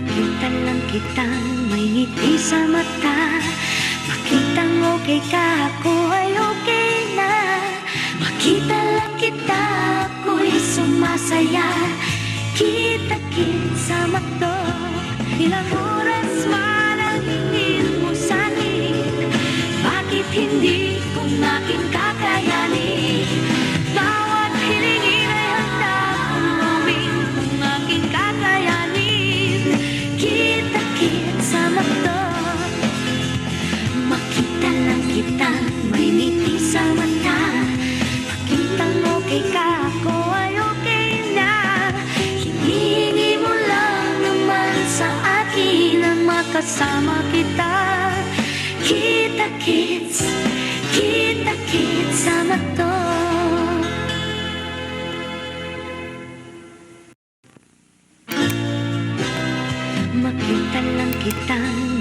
Makita lang kitang may ngiti sa mata, makitang okay ka, ako ay okay na. Makita lang kita, ako'y sumasaya. Kita-kit sa McDo, ilang oras man ang hingin mo sa'kin. Bakit hindi kung aking kakayanin? Bawat hilingin ay handa kong gawin kung aking kakayanin. Kita-kit sa McDo, makita lang kitang may ngiti sa mata, makitang okay ka, ako ay okay na. Hinihingi mo lang naman sa akin ang makasama kita. Kita-kits, kita-kits sa McDo. Makita lang kitang